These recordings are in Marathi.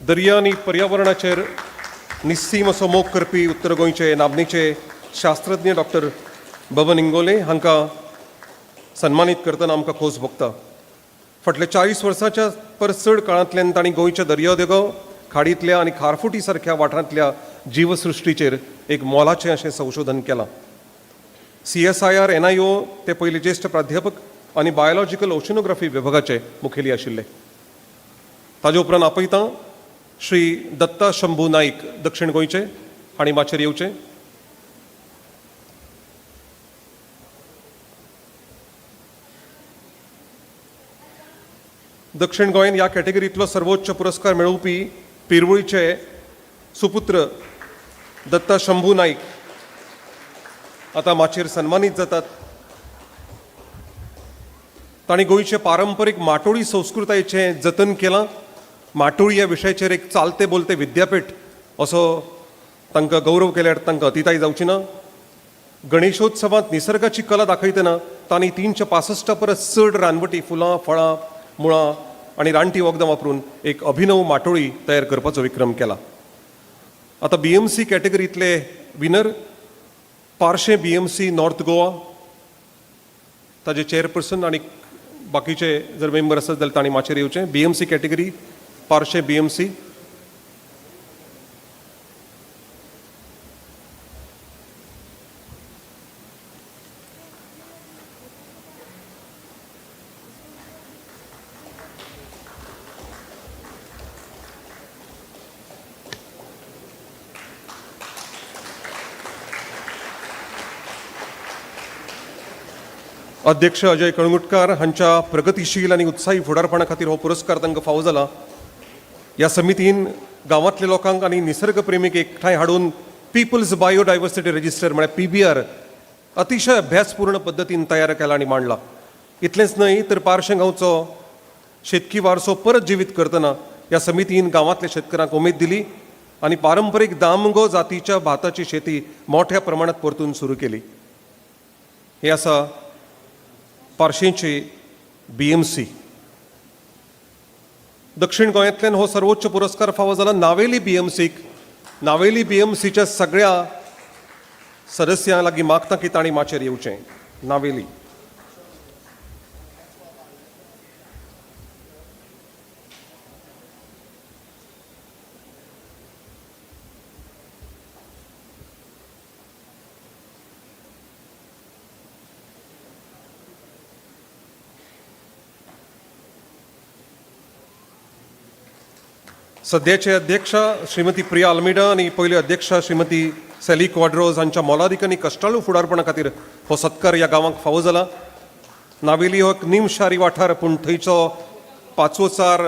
दर्या आनी पर्यावरणाचेर निस्सीम असो मोग करपी उत्तर गोंयचे नामनेचे शास्त्रज्ञ डॉक्टर बबन इंगोले हांकां सन्मानीत करतना आमकां खोस भोगता. फाटल्या 40 वर्सांच्या परस चड काळांतल्यान तांणी गोंयच्या दर्यादेगो खाडींतल्या आनी खारफुटी सारक्या वाठारांतल्या जीवसृश्टीचेर एक मोलाचें अशें संशोधन केलां. CSIR NIO ते पयले ज्येश्ठ प्राध्यापक आनी बायोलॉजिकल ओशनोग्राफी विभागाचे मुखेली आशिल्ले. ताजे उपरांत आपयतां श्री दत्ता शंभू नाईक दक्षिण गोंयचे हांणी माचेर येवचे. दक्षिण गोंयान ह्या कॅटेगरींतलो सर्वोच्च पुरस्कार मेळोवपी पिरवळीचे सुपुत्र दत्ता शंभू नाईक आतां माचेर सन्मानीत जातात. तांणी गोंयचे पारंपरीक माटोळी संस्कृतायेचें जतन केलां. माटोळी ह्या विशयाचेर एक चालते बोलते विद्यापीठ असो तांकां गौरव केल्यार तांकां अतिताय जावची ना. गणेशोत्सवांत निसर्गाची कला दाखयतना तांणी 365 परस चड रानवटी फुलां फळां मुळां आनी रानटी वखदां वापरून एक अभिनव माटोळी तयार करपाचो विक्रम केला. आतां BMC कॅटेगरींतले विनर पार्शे BMC नॉर्थ गोवा, ताजे चेअरपर्सन आनी बाकीचे जर मेंबर आसत जाल्यार तांणी माचेर येवचें. BMC कॅटेगरी पार्शे BMC. अध्यक्ष अजय कळंगुटकार हांच्या प्रगतीशील आनी उत्साही फुडारपणा खातीर हो पुरस्कार तांकां फावो जाला. ह्या समितीन गांवांतल्या लोकांक आनी निसर्ग प्रेमीक एकठांय हाडून पिपल्स बायोडायवर्सिटी रजिस्टर म्हळ्यार PBR अतिशय अभ्यासपूर्ण पद्दतीन तयार केला आनी मांडला. इतलेंच न्हय तर पार्शे गांवचो शेतकी वारसो परत जिवीत करतना ह्या समितीन गांवांतल्या शेतकारांक उमेद दिली आनी पारंपरीक दामगो जातीच्या भाताची शेती मोठ्या प्रमाणात परतून सुरू केली. हे आसा पार्शेंची BMC. दक्षिण गोंयांतल्यान हो सर्वोच्च पुरस्कार फावो जाला नावेली BMCक. नावेली BMCच्या सगळ्या सदस्यां लागीं मागता की तांणी माचेर येवचें. नावेली. सद्याचे अध्यक्ष श्रीमती प्रिया अल्मेडा आनी पयले अध्यक्ष श्रीमती सॅली क्वाड्रोज हांच्या मोलादीक आनी कश्टाळू फुडारपणा खातीर हो सत्कार ह्या गांवांक फावो जाला. नावेली हो एक निमशारी वाठार पूण थंयचो पांचवोचार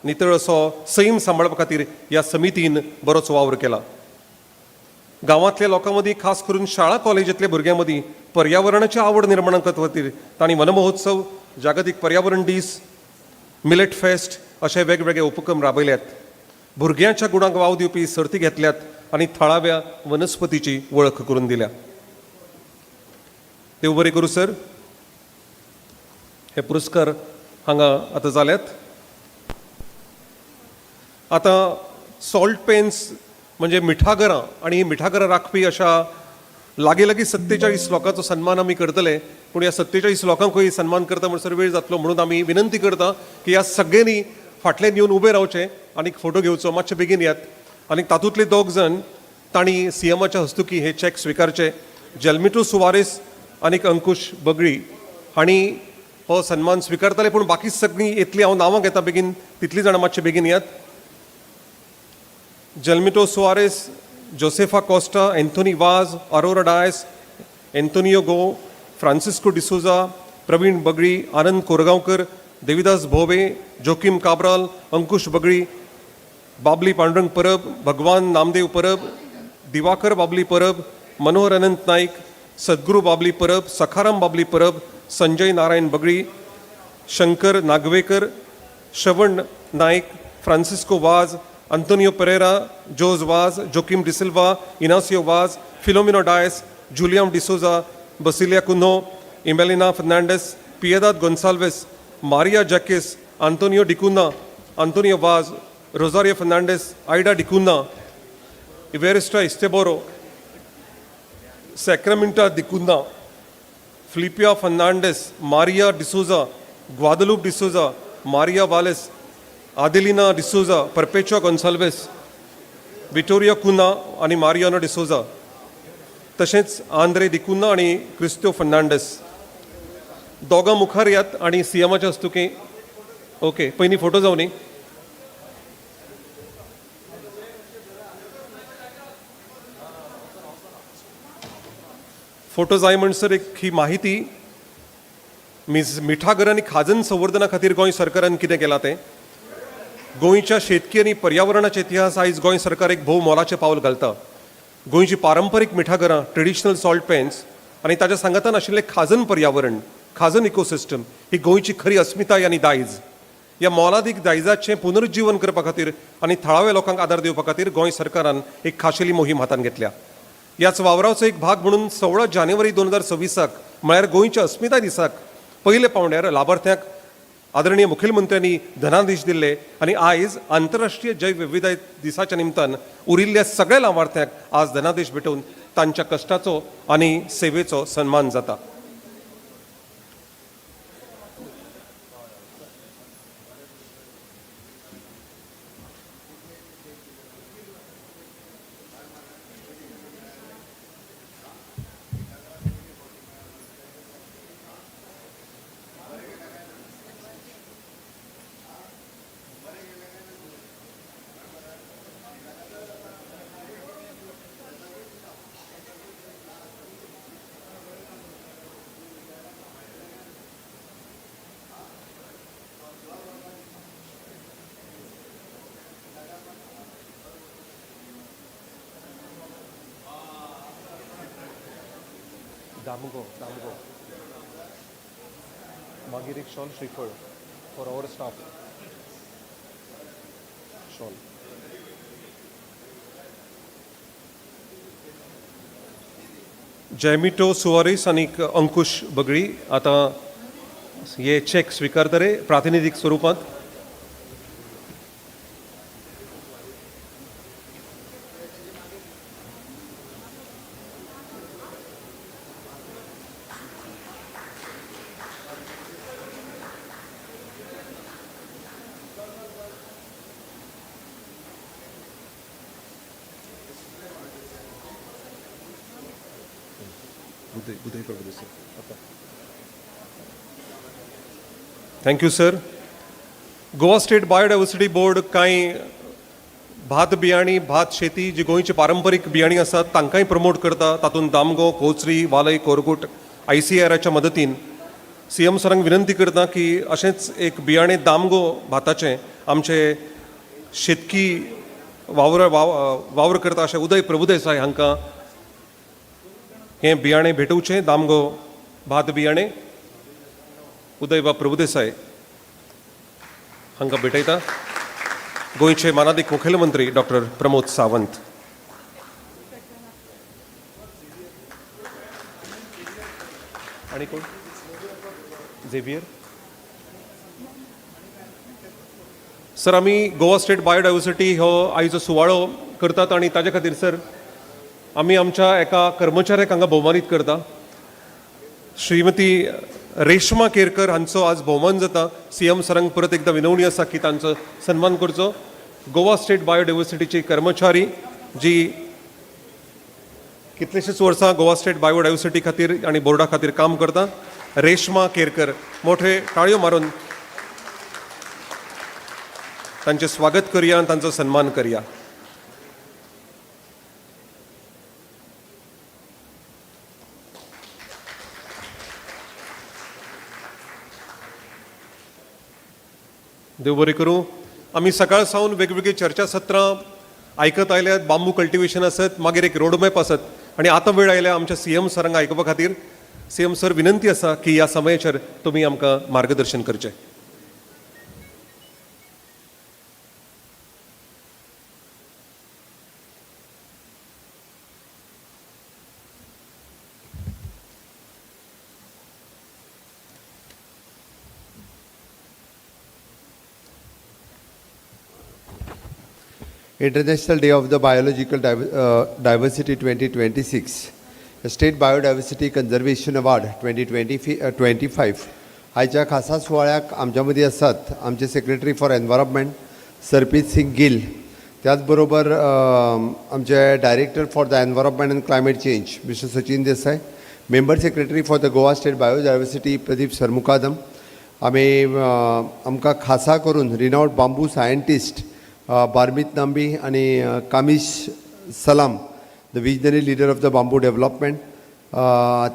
नितळ असो सैम सांबाळपा खातीर ह्या समितीन बरोच वावर केला. गांवांतल्या लोकां मदीं खास करून शाळा कॉलेजींतल्या भुरग्यां मदीं पर्यावरणाची आवड निर्माण करपा खातीर तांणी वनमहोत्सव, जागतीक पर्यावरण दीस, मिलेट फेस्ट अशे वेगवेगळे उपक्रम राबयल्यात. भुरग्यांच्या गुणांक वाव दिवपी सर्ती घेतल्यात आनी थळाव्या वनस्पतीची वळख करून दिल्या. देव बरें करूं सर. हे पुरस्कार हांगा आतां जाल्यात. आतां सॉल्ट पेन्स म्हणजे मिठागरां आनी ही मिठागरां राखपी अशा लागीं लागीं 47 लोकांचो सन्मान आमी करतले. पूण ह्या 47 लोकांकूय सन्मान करता म्हणसर वेळ जातलो म्हणून आमी विनंती करता की ह्या सगळ्यांनी फाटल्यान येवन उबे रावचे आनी फोटो घेवचो. मातशे बेगीन यात. आनी तातूंतले 2 जण तांणी CMच्या हस्तुकी हे चॅक स्विकारचे. जल्मिटो सुवारेस आनी अंकुश बगळी हांणी हो सन्मान स्विकारताले पूण बाकी सगळीं येतली हांव नांवां घेता बेगीन तितलीं जाणां मातशे बेगीन यात. जल्मिटो सुवारेस, जोसेफा कॉस्टा, एंथोनी वाज, अरोरा डायस, एंथोनियो गो, फ्रांसिस्को डिसोजा, प्रवीण बगळी, आनंद कोरगांवकर, देविदास भोवे, जोकीम काब्राल, अंकुश बगळी, बाबली पांडुरंग परब, भगवान नामदेव परब, दिवाकर बाबली परब, मनोहर अनंत नाईक, सद्गुरू बाबली परब, सखाराम बाबली परब, संजय नारायण बगळी, शंकर नागवेकर, श्रवण नाईक, फ्रांसिस्को वाज, अंतोनियो पेरेरा, जोज वाज, जोकीम डिसिल्वा, इनासियो वाज, फिलोमिनो डायस, जुलियम डिसोजा, बसिलिया कुन्हो, इमेलिना फर्नांडस, पियदाद गोन्साल्वेस, मारिया जॅकेस, आंतोनियो डिकुना, आंतोनियो वाज, Rosario Fernandez, Aida Dicuna, Iverista Esteboro, Sacramento Dicuna, Filipia Fernandez, Maria D'Souza, Guadalupe D'Souza, Maria Valles, Adelina D'Souza, Perpetua Gonçalves, Vittoria Cunha आणि मारियानो डिसोजा, तसेच आंद्रे दिकुन्ना आणि क्रिस्टो फर्नांडस दोगां मुखार यात आणि सीएमाच्या हस्तुकी. ओके, पयलीं फोटो जावन न्ही. फोटो जाय म्हणसर एक ही माहिती मिठा घर आणि खाजन संवर्धना खातीर गोंय सरकारान कितें केलां तें. गोंयच्या शेतकी आणि पर्यावरणाचे इतिहास आयज गोंय सरकार एक भोव मोलाचें पावल घालता. गोंयची पारंपरीक मिठागरां, ट्रेडिशनल सॉल्ट पेन्स आणि ताच्या सांगातान आशिल्लें खाजन पर्यावरण, खाजन इकोसिस्टम ही गोंयची खरी अस्मिताय आनी दायज. ह्या मोलादीक दायजाचें पुनरुज्जीवन करपा खातीर आनी थळाव्या लोकांक आदार दिवपा खातीर गोंय सरकारान एक खाशेली मोहीम हातान घेतल्या. ह्याच वावराचो एक भाग म्हणून 16 जानेवारी 2026 म्हळ्यार गोंयच्या अस्मिताय दिसाक पयले पावंड्यार लाभार्थ्यांक आदरणीय मुखेलमंत्र्यांनी धनादेश दिले आणि आयज आंतरराष्ट्रीय जैव विविधता दिसाच्या निमतान उरिल्ल्या सगळ्या लाभार्थ्यांक आज धनादेश भेटून तांच्या कश्टाचो आणि सेवेचो सन्मान जाता. दामगो मागीर एक शॉल श्रीफळ for our staff shawl. जॅमिटो Soares आणि अंकुश बगळी आता हे चेक स्वीकारतले प्रातिनिधीक स्वरूपात. Thank you sir. Goa state biodiversity board कांय भात बियाणी, भात शेती जी गोंयची पारंपरीक बियाणी आसात तांकांय प्रमोट करता. तातूंत दामगो, कोचरी, वालय, कोरगूट, ICARच्या मदतीन सीएम सरांक विनंती करता की अशेंच एक बियाणे दामगो भाताचें आमचे शेतकी वावर करता अशें उदय प्रभुदेसाय हांकां हें बियाणे भेटोवचें. दामगो भात बियाणे उदय बा प्रभुदेसाय हांकां भेटयता. गोंयचे मानादीक मुखेलमंत्री डॉक्टर प्रमोद सावंत. आनी कोण? Xavier sir. आमी गोवा स्टेट बायोडायवर्सिटी हो आयचो सुवाळो करतात आणि ताजे खातीर सर आमी आमच्या एका कर्मचाऱ्याक हांगा भोवमानीत करता. श्रीमती रेशमा केरकर हांचो आज भोवमान जाता. सीएम सरांक परत एकदा विनवणी आसा की तांचो सन्मान करचो. गोवा स्टेट बायोडायवर्सिटीची कर्मचारी जी कितलेशेच वर्सां गोवा स्टेट बायोडायवर्सिटी खातीर आनी बोर्डा खातीर काम करता. रेशमा केरकर, मोठे ताळयो मारून तांचे स्वागत करया आनी तांचो सन्मान करया. देव बरें करूं. आमी सकाळ सावन वेगवेगळी चर्चा सत्रां आयकत आयल्यात. बांबू कल्टिवेशन आसत, मागीर एक रोडमॅप आसत आणि आतां वेळ आयल्या आमच्या सीएम सरांक आयकपा खातीर. सीएम सर, विनंती आसा की ह्या समयाचेर तुमी आमकां मार्गदर्शन करचें. International Day of the Biological Diversity 2026, State Biodiversity Conservation Award 2025. आयच्या खासा सुवाळ्याक आमच्या मदीं आसात आमचे secretary for environment Sarpit Singh Gill, त्याचबरोबर आमचे director for the environment and climate change mister Sachin Desai, member secretary for the Goa state biodiversity Pradeep Sarmukadam. आमकां खासा करून रिनाउड बांबू सायंटिस्ट बारमित नांबी आणि Kamish Salam, the visionary leader of the bamboo development.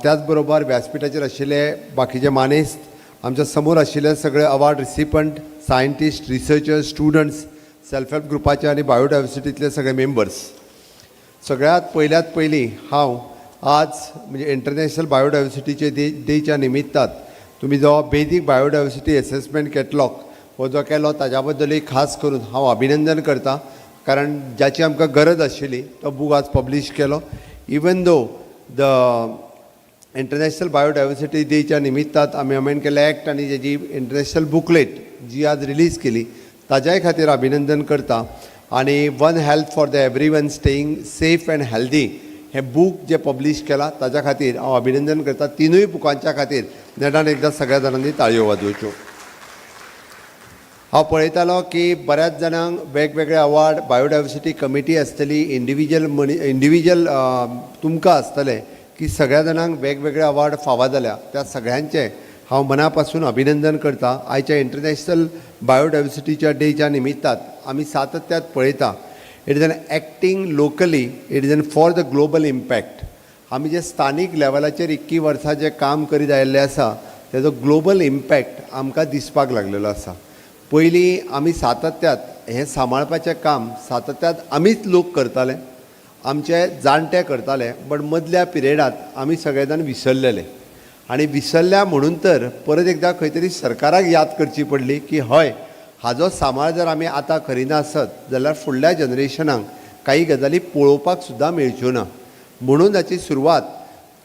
त्याचबरोबर व्यासपीठाचेर आशिल्ले बाकीचे मानेस्त, आमच्या समोर आशिल्ले सगळे award recipient, scientist, researchers, students, self help ग्रुपाचे आणि बायोडायवर्सिटीतले सगळे मेंबर्स. सगळ्यात पयली हांव आज म्हणजे इंटरनॅशनल बायोडायवर्सिटीचे डेच्या निमित्तान तुम्ही जो बेजीक बायोडायवर्सिटी एसेसमेंट कॅटलॉग हो जो केलो ताज्या बद्दलूय खास करून हांव अभिनंदन करता, कारण ज्याची आमकां गरज आशिल्ली तो बूक आज पब्लीश केलो. Even though the international biodiversity डेच्या निमित्तान आमी अमेंड केल्ले एक्ट आनी तेजी इंटरनॅशनल बुकलेट जी आज रिलीज केली ताज्याय खातीर अभिनंदन करता. आनी one health for the everyone staying safe and healthy हे बूक जे पब्लीश केला ताज्या खातीर हांव अभिनंदन करता. तिनूय बुकांच्या खातीर नेटान एकदां सगळ्या जाणांनी ताळयो वाजोवच्यो. हांव पळयतालो की बऱ्याच जाणांक वेगवेगळे अवॉर्ड बायोडायवर्सिटी कमिटी आसतली, इंडिविज्युअल तुमकां आसतले की सगळ्या जाणांक वेगवेगळे अवॉर्ड फावो जाल्या. त्या सगळ्यांचे हांव मनापासून अभिनंदन करता. आयच्या इंटरनॅशनल बायोडायवर्सिटीच्या डेच्या निमित्तान आमी सातत्यात पळयता it is an acting locally, it is an for the global impact. आमी जे स्थानीक लेवलाचेर 21 वर्सां जे काम करीत आयिल्ले आसा तेजो ग्लोबल इम्पॅक्ट आमकां दिसपाक लागलेलो आसा. पयलीं आमी सातत्यात हें सांबाळपाचें काम सातत्यात आमीच लोक करताले, आमचे जाणटे करताले, बट मदल्या पिरियडांत आमी सगळे जाण विसरलेले. आनी विसरल्या म्हणून तर परत एकदां खंय तरी सरकाराक याद करची पडली की हय, हाजो सांबाळ जर आमी आतां करिना आसत जाल्यार फुडल्या जनरेशनाक काही गजाली पळोवपाक सुद्दां मेळच्यो ना. म्हणून हाची सुरवात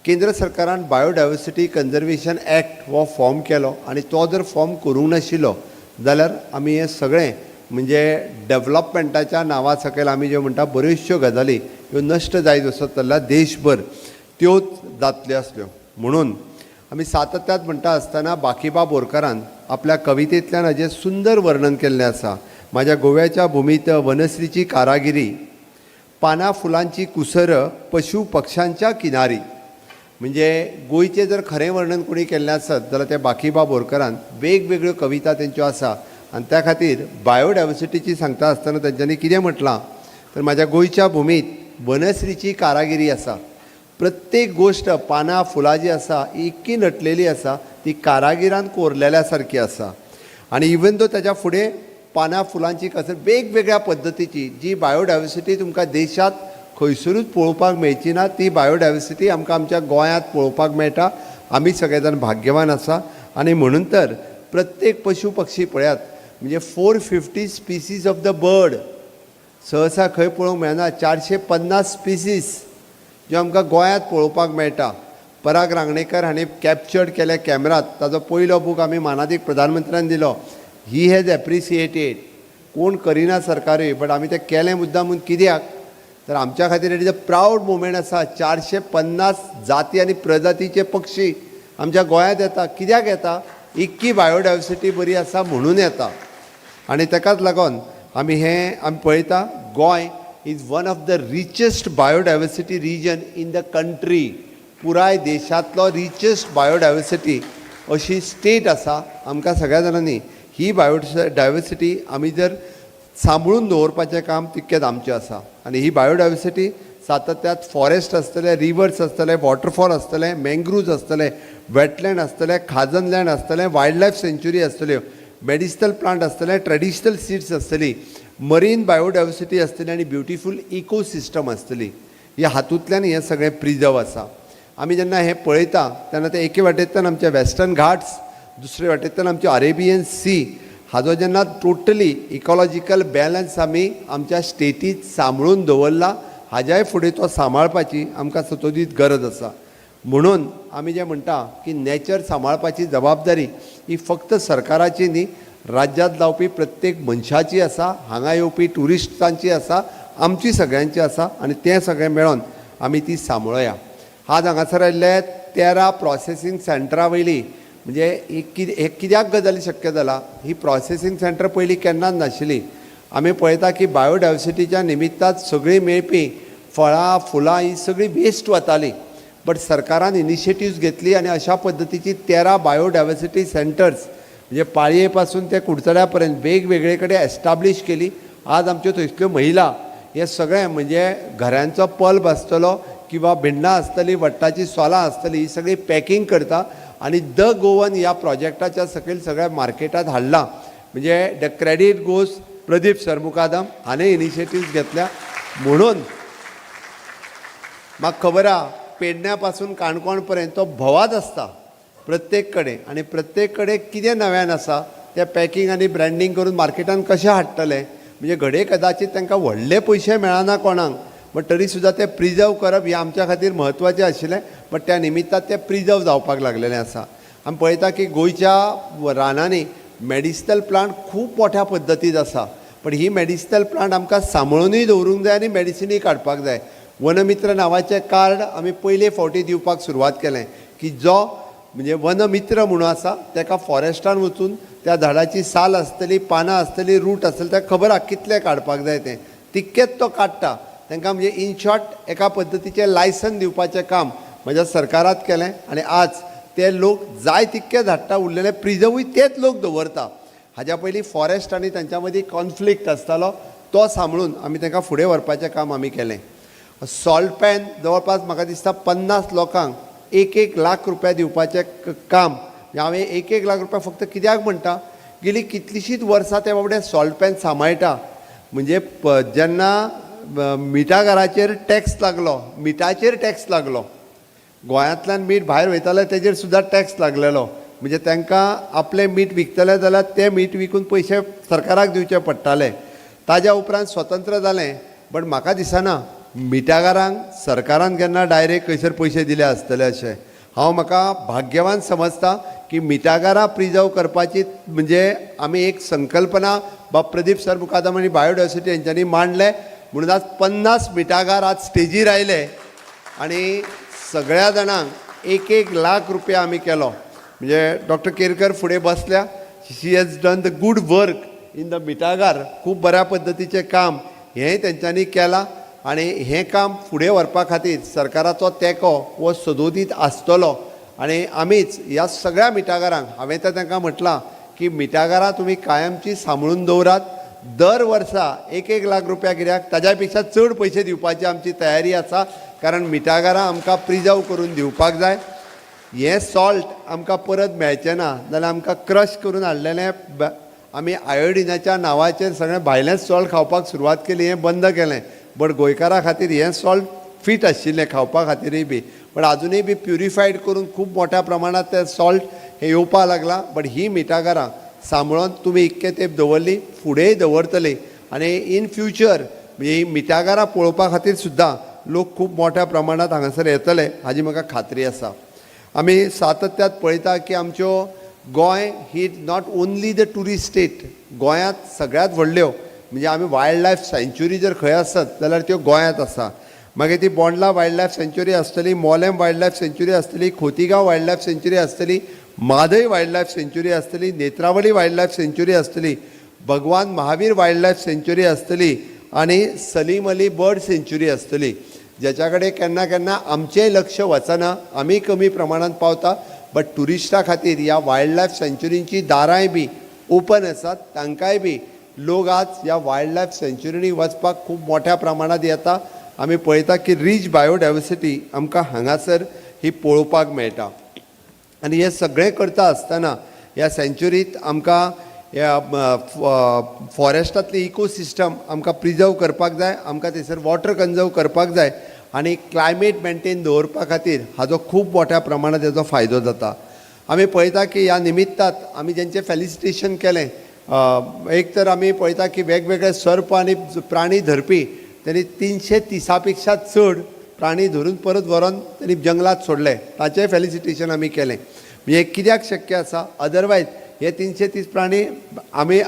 केंद्र सरकारान बायोडायवर्सिटी कन्जर्वेशन एक्ट हो फॉर्म केलो. आनी तो जर फॉर्म करूंक नाशिल्लो जाल्यार आमी हे सगळें म्हणजे डेव्हलपमेंटाच्या नांवा सकयल आमी जे म्हणटा बऱ्योचश्यो गजाली ह्यो नश्ट जायत वचत जाल्यार देशभर त्योच जातल्यो आसल्यो. म्हणून आमी सातत्यात म्हणटा आसतना बाकीबाब बोरकारान आपल्या कवितेंतल्यान हाजें सुंदर वर्णन केल्लें आसा. म्हाज्या गोव्याच्या भुमीत वनश्रीची कारागिरी, पानां फुलांची कुसर, पशु पक्षांच्या किनारी. म्हणजे गोंयचें जर खरें वर्णन कोणी केल्लें आसत जाल्यार तें बाकीबाब बोरकारान वेगवेगळ्यो कविता तेंच्यो आसा. आनी त्या खातीर बायोडायवर्सिटीची सांगता आसतना तेंच्यांनी कितें म्हटलां तर म्हाज्या गोंयच्या भुमीत वनश्रीची कारागिरी आसा. प्रत्येक गोश्ट पानां फुलां जी आसा ही इतकी नटलेली आसा ती कारागिरान कोरलेल्या सारकी आसा. आनी इवन दो ताच्या फुडें पानां फुलांची कसर वेगवेगळ्या पद्दतीची जी बायोडायवर्सिटी तुमकां देशांत खंयसरूच पळोवपाक मेळची ना ती बायोडायवर्सिटी आमकां आमच्या गोंयांत पळोवपाक मेळटा. आमी सगळे जाण भाग्यवान आसा. आनी म्हणून तर प्रत्येक पशु पक्षी पळयात म्हणजे 450 स्पिसीज ऑफ द बर्ड सहसा खंय पळोवंक मेळना. 450 स्पिसीज ज्यो आमकां गोंयांत पळोवपाक मेळटा. पराग रांगणेकर हांणी कॅप्चर्ड केल्या कॅमेरात ताजो पयलो बूक आमी मानादीक प्रधानमंत्र्यान दिलो. He has appreciated. कोण करिना सरकारूय, बट आमी तें केलें मुद्दामून कित्याक तर आमच्या खातीर it is a proud movement आसा. 450 जाती आनी प्रजातीचे पक्षी आमच्या गोंयांत येता. कित्याक येता? इतकी बायोडायवर्सिटी बरी आसा म्हणून येता. आनी ताकाच लागून आमी पळयता Goa is one of the richest biodiversity region in the country. पुराय देशांतलो रिचेस्ट बायोडायवर्सिटी अशी स्टेट आसा. आमकां सगळ्या जाणांनी ही बायोडायवर्सिटी आमी जर सांबाळून दवरपाचें काम तितकेंच आमचें आसा. आनी ही बायोडायवर्सिटी सातत्यात फॉरेस्ट आसतले, रिवर्स आसतले, वॉटरफॉल आसतले, मँग्रुव्ज आसतले, वेटलँड आसतले, खाजन लँड आसतले, वायल्ड लायफ सेंच्युरी आसतल्यो, मेडिसिनल प्लांट आसतले, ट्रेडिशनल सीड्स आसतली, मरीन बायोडायवर्सिटी आसतली आनी ब्युटिफूल इकोसिस्टम आसतली. ह्या हातूंतल्यान हें सगळें प्रिजर्व आसा. आमी जेन्ना हें पळयता तेन्ना ते एके वाटेंतल्यान आमचे वेस्टर्न घाट्स, दुसरे वाटेंतल्यान आमचे अरेबियन सी हाजो जेन्ना टोटली इकॉलॉजिकल बॅलन्स आमी आमच्या स्टेटींत सांबाळून दवरला, हाज्याय फुडें तो सांबाळपाची आमकां सतोदीत गरज आसा. म्हणून आमी जें म्हणटा की नॅचर सांबाळपाची जबाबदारी ही फक्त सरकाराची न्ही, राज्यांत जावपी प्रत्येक मनशाची आसा, हांगा येवपी ट्युरिस्टांची आसा, आमची सगळ्यांची आसा आनी तें सगळें मेळोन आमी ती सांबाळुया. आज हांगासर आयिल्ले 13 प्रोसेसींग सेंटरा वयली म्हणजे हे कित्याक गजाली शक्य जाला, ही प्रोसेसींग सेंटर पयलीं केन्नाच नाशिल्ली. आमी पळयता की बायोडायवर्सिटीच्या निमित्तान सगळीं मेळपी फळां फुलां ही सगळीं वेस्ट वताली. बट सरकारान इनिशिएटिव्ज घेतली आनी अशा पद्दतीची 13 बायोडायवर्सिटी सेंटर्स म्हणजे पाळये पासून ते कुडचड्या पर्यंत वेगवेगळे कडेन एस्टाब्लीश केली. आज आमच्यो थंयसल्यो महिला हे सगळें म्हणजे घरांचो पल्ब आसतलो किंवा भिंडां आसतलीं, वट्टाची सोलां आसतलीं, ही सगळी पॅकिंग करता आनी द गोवन ह्या प्रोजेक्टाच्या सकयल सगळ्या मार्केटांत हाडलां. म्हणजे द क्रेडीट गोज प्रदीप सरमुकादम हाणें इनिशिएटिव्ज घेतल्या. म्हणून म्हाका खबर आहा पेडण्या पासून काणकोण पर्यंत तो भोवाच आसता प्रत्येक कडेन आनी प्रत्येक कडेन कितें नव्यान आसा तें पॅकिंग आनी ब्रँडींग करून मार्केटान कशें हाडटले. म्हणजे घडये कदाचित तांकां व्हडले पयशे मेळना कोणाक, बट तरी सुद्दां तें प्रिजर्व करप हें आमच्या खातीर म्हत्वाचें आशिल्लें. बट त्या निमित्तान तें प्रिजर्व जावपाक लागलेलें आसा. आमी पळयता की गोंयच्या रानांनी मेडिसिनल प्लांट खूब मोठ्या पद्दतीन आसा. पण ही मेडिसिनल प्लांट आमकां सांबाळूनय दवरूंक जाय आनी मेडिसिनूय काडपाक जाय. वनमित्र नांवाचें कार्ड आमी पयले फावटी दिवपाक सुरवात केलें की जो म्हणजे वनमित्र म्हणून आसा ताका फॉरेस्टान वचून त्या झाडाची साल आसतली, पानां आसतली, रूट आसतली, ताका खबर आसा कितलें काडपाक जाय तें, तितकेच तो काडटा. तांकां म्हणजे इन शॉर्ट एका पद्दतीचें लायसन दिवपाचें काम म्हज्या सरकारात केलें आनी आज ते लोक जाय तितके धाडटा, उरलेले प्रिजर्वूय तेच लोक दवरता. हाज्या पयलीं फॉरेस्ट आनी तांच्या मदीं कॉन्फ्लिक्ट आसतालो, तो सांबाळून आमी तांकां फुडें व्हरपाचें काम आमी केलें. सॉल्ट पॅन जवळपास म्हाका दिसता 50 लोकांक 1 लाख रुपया दिवपाचें काम. हांवें 1 लाख रुपया फक्त कित्याक म्हणटा, गेली कितलींशींच वर्सां ते बाबडे सॉल्ट पॅन सांबाळटा. म्हणजे जेन्ना मिठागराचेर टॅक्स लागलो, मिठाचेर टॅक्स लागलो, गोंयांतल्यान मीठ भायर वयतालें तेजेर सुद्दां टॅक्स लागलेलो. म्हणजे तांकां आपलें मीठ विकतले जाल्यार तें मीठ विकून पयशे सरकाराक दिवचे पडटाले. ताज्या उपरांत स्वतंत्र जालें. बट म्हाका दिसना मिठागारांक सरकारान केन्ना डायरेक्ट खंयसर पयशे दिले आसतले अशें. हांव म्हाका भाग्यवान समजता की मिठागारां प्रिजर्व करपाची म्हणजे आमी एक संकल्पना प्रदीप सरमुकादम आनी बायोडायवर्सिटी हेंच्यांनी मांडले. म्हणून आज 50 मिठागार आज स्टेजीर आयले आनी सगळ्या जाणांक 1 लाख रुपया आमी केलो. म्हणजे डॉक्टर केरकर फुडें बसल्या, she has done the good work in the mithagar. खूब बऱ्या पद्दतीचें काम हेंय तेंच्यांनी केलां आनी हें काम फुडें व्हरपा खातीर सरकाराचो तेंको हो सदोदीत आसतलो. आनी आमीच ह्या सगळ्या मिठागारांक हांवें तर तांकां म्हटलां की मिठागारां तुमी कायमची सांबाळून दवरात. दर वर्सा 1 लाख रुपया कित्याक ताज्या पेक्षा चड पयशे दिवपाची आमची तयारी आसा. कारण मिठागारां आमकां प्रिजर्व करून दिवपाक जाय. हें सॉल्ट आमकां परत मेळचें ना जाल्यार आमकां क्रश करून हाडलेलें आमी आयोडिनाच्या नांवाचेर सगळें भायलेंच सॉल्ट खावपाक सुरवात केली. हें बंद केलें. बट गोंयकारां खातीर हें सॉल्ट फीट आशिल्लें खावपा खातीरय बी. बट आजुनूय बी प्युरिफायड करून खूब मोठ्या प्रमाणांत तें सॉल्ट हें येवपा लागलां. बट ही मिठागारां सांबाळून तुमी इतके तेंप दवरली, फुडेंय दवरतली आनी इन फ्युचर ही मिठागारां पळोवपा खातीर सुद्दां लोक खूब मोठ्या प्रमाणांत हांगासर येतले हाजी म्हाका खात्री आसा. आमी सातत्यात पळयता की आमच्यो गोंय ही not only the tourist state. गोंयांत सगळ्यांत व्हडल्यो म्हणजे आमी वायल्ड लायफ सँच्युरी जर खंय आसत जाल्यार त्यो गोंयांत आसा. मागीर ती बोंडला वायल्ड लायफ सँच्युरी आसतली, मोलेम वायल्ड लायफ सँच्युरी आसतली, खोतीगांव वायल्ड लायफ सँच्युरी आसतली, मादय वायल्ड लायफ सँच्युरी आसतली, नेत्रावळी वायल्ड लायफ सँच्युरी आसतली, भगवान महावीर वायल्ड लायफ सँच्युरी आसतली आनी सलीम अली बर्ड सँच्युरी आसतली. जेच्या कडेन केन्ना केन्ना आमचेंय लक्ष वचना, आमी कमी प्रमाणांत पावता. बट ट्युरिस्टां खातीर ह्या वायल्ड लायफ सँच्युरींची दारांय बी ओपन आसात. तांकांय बी लोक आज ह्या वायल्ड लायफ सँच्युरीनी वचपाक खूब मोठ्या प्रमाणांत येता. आमी पळयता की रीच बायोडायवर्सिटी आमकां हांगासर ही पळोवपाक मेळटा. आनी हें सगळें करता आसतना ह्या सँच्युरींत आमकां ह्या फॉरेस्टांतली इकोसिस्टम आमकां प्रिजर्व करपाक जाय. आमकां थंयसर वॉटर कन्जर्व करपाक जाय आनी क्लायमेट मेंटेन दवरपा खातीर हाजो खूब मोठ्या प्रमाणांत हेजो फायदो जाता. आमी पळयता की ह्या निमित्तांत आमी जेंचें फेलिसिटेशन केलें, एक तर आमी पळयता की वेगवेगळे सर्प आनी प्राणी धरपी त्यांनी 330 पेक्षा चड प्राणी धरून परत व्हरोन त्यांनी जंगलात सोडले. ताचें फेलिसिटेशन आमी केलें. म्हणजे कित्याक शक्य आसा, अदरवायज हे 330 प्राणी आमी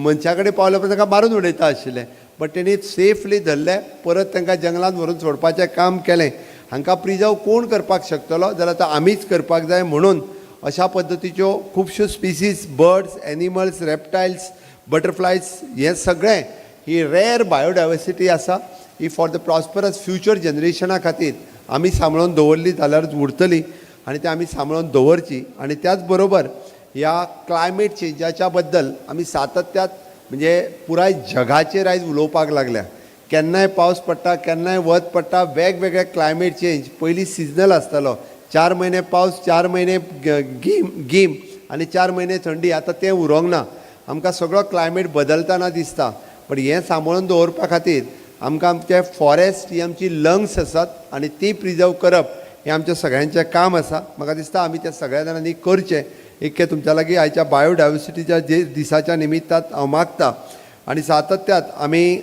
मनशा कडेन पावले पण तांकां मारून उडयता आशिल्ले, बट तेणी सेफली धरले, परत तांकां जंगलांत व्हरून सोडपाचें काम केलें. हांकां प्रिजर्व कोण करपाक शकतलो जाल्यार तो आमीच करपाक जाय. म्हणून अशा पद्दतीच्यो खुबश्यो species, birds, animals, reptiles, butterflies हे सगळें ही रेर बायोडायवर्सिटी आसा. ही फॉर द प्रॉस्परस फ्युचर जनरेशना खातीर आमी सांबाळून दवरली जाल्यार उरतली आनी ते आमी सांबाळून दवरची. आनी त्याच बरोबर ह्या क्लायमेट चेंजाच्या बद्दल आमी सातत्यात म्हणजे पुराय जगाचेर आयज उलोवपाक लागल्या. केन्नाय पावस पडटा, केन्नाय वत पडटा, वेगवेगळे क्लायमेट चेंज. पयलीं सिजनल आसतालो, 4 म्हयने पावस, 4 म्हयने गीम आनी 4 म्हयने थंडी. आतां तें उरोंक ना. आमकां सगळो क्लायमेट बदलतना दिसता. पण हें सांबाळून दवरपा खातीर आमकां आमचे फॉरेस्ट ही आमची लंग्स आसात आनी ती प्रिजर्व करप हें आमचें सगळ्यांचें काम आसा. म्हाका दिसता आमी तें सगळ्या जाणांनी करचें. एक तुमच्या लागीं आयच्या बायोडायवर्सिटीच्या दिसाच्या निमित्तान हांव मागता. आनी सातत्यात आमी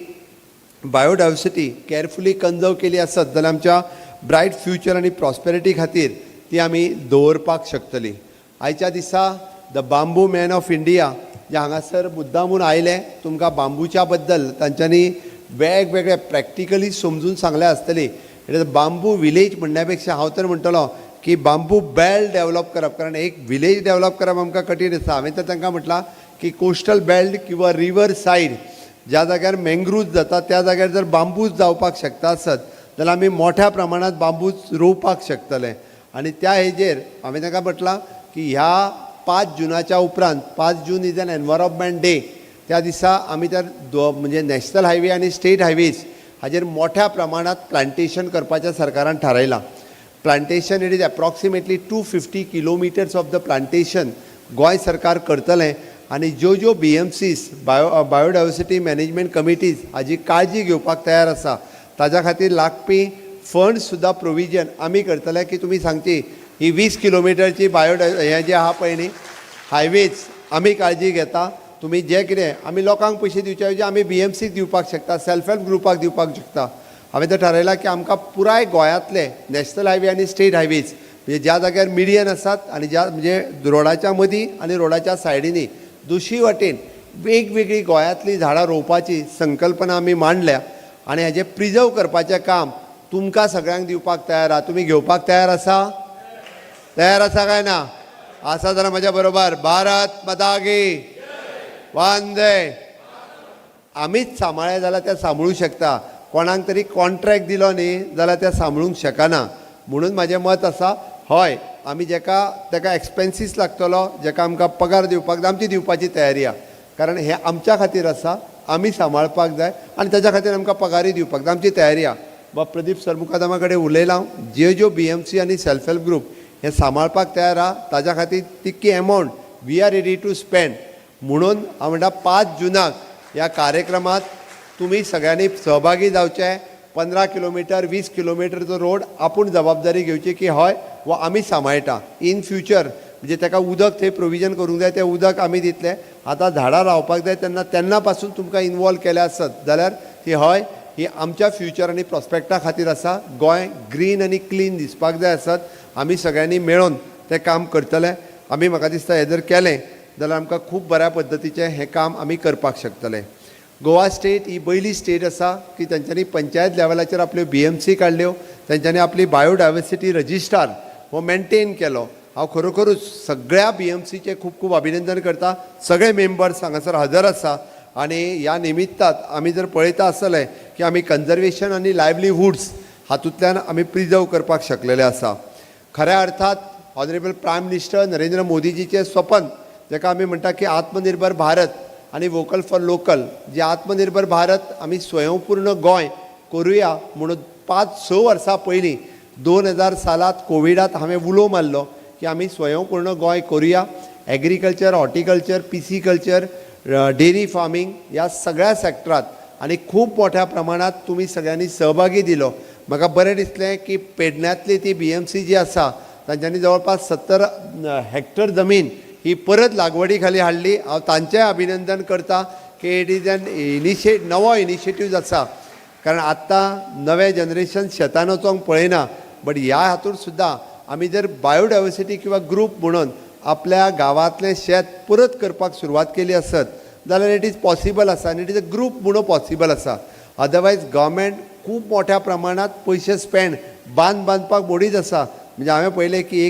बायोडायवर्सिटी केअरफुली कन्जर्व केली आसत जाल्यार आमच्या ब्रायट फ्युचर आनी प्रॉस्पेरिटी खातीर ती आमी दवरपाक शकतली. आयच्या दिसा the bamboo man of India जे हांगासर मुद्दामून आयले, तुमकां बांबूच्या बद्दल तांच्यांनी वेगवेगळे प्रॅक्टिकली समजून सांगलें आसतली. बांबू विलेज म्हणण्या पेक्षा हांव तर म्हणटलो की बांबू बेल्ट डेवलप करप, कारण एक विलेज डेवलप करप आमकां कठीण आसता. हांवें तर तांकां म्हटलां की कोस्टल बेल्ट किंवा रिवर सायड ज्या जाग्यार मँग्रुव्ज जाता त्या जाग्यार जर बांबूज जावपाक शकता आसत जाल्यार आमी मोठ्या प्रमाणात बांबूज रोवपाक शकतले. आनी त्या हेजेर हांवें तांकां म्हटलां की ह्या 5 जुनाच्या उपरांत, 5 June is an environment day, त्या दिसा आमी तर म्हणजे नॅशनल हायवे आनी स्टेट हायवेज हाजेर मोठ्या प्रमाणात प्लांटेशन करपाचें सरकारान थारायलां. Plantation it is approximately 250 kilometres of the plantation Goa सरकार करतलें. आनी ज्यो BMCs बायोडायवर्सिटी मॅनेजमेंट कमिटीज हाजी काळजी घेवपाक तयार आसा ताज्या खातीर लागपी फंड सुद्दां प्रोविजन आमी करतले. की तुमी सांगची ही 20 किलोमिटरची हें जें आहा पळय न्ही हायवेज आमी काळजी घेता. तुमी जें कितें आमी लोकांक पयशे दिवचे ऐवजी आमी BMCक दिवपाक शकता, सेल्फ हेल्प ग्रुपाक दिवपाक शकता. हांवें तर थारायलां की आमकां पुराय गोंयांतले नॅशनल हायवे आनी स्टेट हायवेज म्हणजे ज्या जाग्यार मिडियन आसात आनी ज्या म्हणजे रोडाच्या मदीं आनी रोडाच्या सायडीनी दुसरी वाटेन वेगवेगळी गोंयांतलीं झाडां रोवपाची संकल्पना आमी मांडल्या. आनी हाजें प्रिजर्व करपाचें काम तुमकां सगळ्यांक दिवपाक तयार आहा. तुमी घेवपाक तयार आसा? तयार आसा काय ना? आसा जाल्यार म्हज्या बरोबर भारत माता की वंदे. आमीच सांबाळ्ळे जाल्यार तें सांबाळूंक शकता. कोणाक तरी कॉन्ट्रॅक्ट दिलो न्ही जाल्यार तें सांबाळूंक शकना. म्हणून म्हाजें मत आसा हय आमी ताका एक्सपेन्सीस लागतलो, जाका आमकां पगार दिवपाक जाय, आमची दिवपाची तयारी आहा. कारण हें आमच्या खातीर आसा, आमी सांबाळपाक जाय आनी ताच्या खातीर आमकां पगारूय दिवपाक जाय, आमची तयारी आहा. बाब प्रदीप सरमुखादामा कडेन उलयलां, ज्यो BMC आनी सेल्फ हेल्प ग्रूप हे सांबाळपाक तयार आहा ताच्या खातीर तितकी amount we are ready to spend. म्हणून हांव म्हणटा 5 जुनाक ह्या कार्यक्रमात तुमी सगळ्यांनी सहभागी जावचे. 15 किलोमिटर 20 किलोमिटरचो रोड आपूण जबाबदारी घेवची की हय वो आमी सांबाळटा. इन फ्युचर म्हणजे ताका उदक थंय प्रोविजन करूंक जाय, तें उदक आमी दितले. आतां झाडां लावपाक जाय तेन्ना पासून तुमकां इनवॉल्व केले आसत जाल्यार ती हय ही आमच्या फ्युचर आनी प्रॉस्पेक्टा खातीर आसा. गोंय ग्रीन आनी क्लीन दिसपाक जाय आसत. आमी सगळ्यांनी मेळून तें काम करतले. आमी म्हाका दिसता हें जर केलें जाल्यार आमकां खूब बऱ्या पद्दतीचें हें काम आमी करपाक शकतले. गोवा स्टेट ही पयली स्टेट आसा की तांच्यांनी पंचायत लेवलाचेर आपल्यो BMC काडल्यो, तांच्यांनी आपली बायोडायवर्सिटी रजिस्ट्रार हो मेनटेन केलो. हांव खरोखरूच सगळ्या BMCचे खूब खूब अभिनंदन करता. सगळे मेंबर्स हांगासर हजर आसा आनी ह्या निमित्तान आमी जर पळयता आसतले की आमी कन्जर्वेशन आनी लायवलीहुड्स हातूंतल्यान आमी प्रिजर्व करपाक शकलेले आसा. खऱ्या अर्थात ऑनरेबल प्रायम मिनिस्टर नरेंद्र मोदीजीचें स्वप्न जाका आमी म्हणटा की आत्मनिर्भर भारत आनी वोकल फॉर लोकल, जे आत्मनिर्भर भारत आमी स्वयंपूर्ण गोंय करुया म्हणून 5-6 वर्सां पयलीं 2000 सालांत कोविडांत हांवें उलो मारलो की आमी स्वयंपूर्ण गोंय करुया. Agriculture, horticulture, pisciculture, dairy farming ह्या सगळ्या सॅक्टरांत आनी खूब मोठ्या प्रमाणात तुमी सगळ्यांनी सहभागी दिलो. म्हाका बरें दिसलें की पेडण्यांतली ती BMC जी आसा तांच्यांनी जवळपास 70 हेक्टर जमीन ही परत लागवडी खाली हाडली. हांव तांचें अभिनंदन करता की इट इज एन नवो इनिशिएटीव आसा. कारण आत्तां नवें जनरेशन शेतान वचोंक पळयना, बट ह्या हातूंत सुद्दां आमी जर बायोडायवर्सिटी किंवा ग्रूप म्हणून आपल्या गांवांतलें शेत परत करपाक सुरवात केली आसत जाल्यार इट इज पॉसिबल आसा आनी इट इज अ ग्रूप म्हणून पॉसिबल आसा. अदरवायज गव्हर्मेंट खूब मोठ्या प्रमाणात पयशे स्पेंड बांदपाक मोडीत आसा. म्हणजे हांवें पळयलें की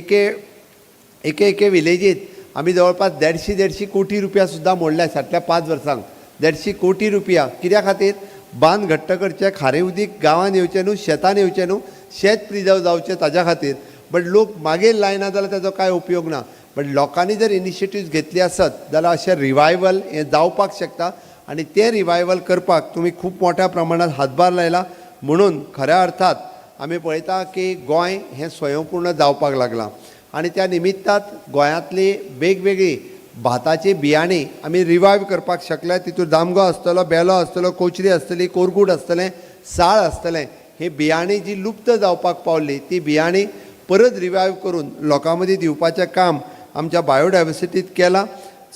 एके विलेजीत आमी जवळपास 150 कोटी रुपया सुद्दां मोडल्या फाटल्या 5 वर्सांक. 150 कोटी रुपया कित्या खातीर? बांद घट्ट करचे, खारें उदीक गांवांत येवचें न्हू, शेतान येवचें न्हू, शेत प्रिजर्व जावचें ताज्या खातीर. बट लोक मागीर लायना जाल्यार ताजो कांय उपयोग ना. बट लोकांनी जर इनिशिएटिव्ह घेतली आसत जाल्यार अशें रिवायवल हें जावपाक शकता आनी तें रिवायवल करपाक तुमी खूब मोठ्या प्रमाणात हातभार लायला. म्हणून खऱ्या अर्थात आमी पळयता की गोंय हें स्वयंपूर्ण जावपाक लागलां आनी त्या निमित्तांत गोंयांतली वेगवेगळी भाताची बियाणी आमी रिवायव करपाक शकले. तितून दामगो आसतलो, बेलो आसतलो, कोचरी आसतली, कोरगूट आसतलें, साळ आसतलें. ही बियाणी जी लुप्त जावपाक पावल्ली ती बियाणी परत रिवायव करून लोकां मदीं दिवपाचें काम आमच्या बायोडायवर्सिटींत केलां.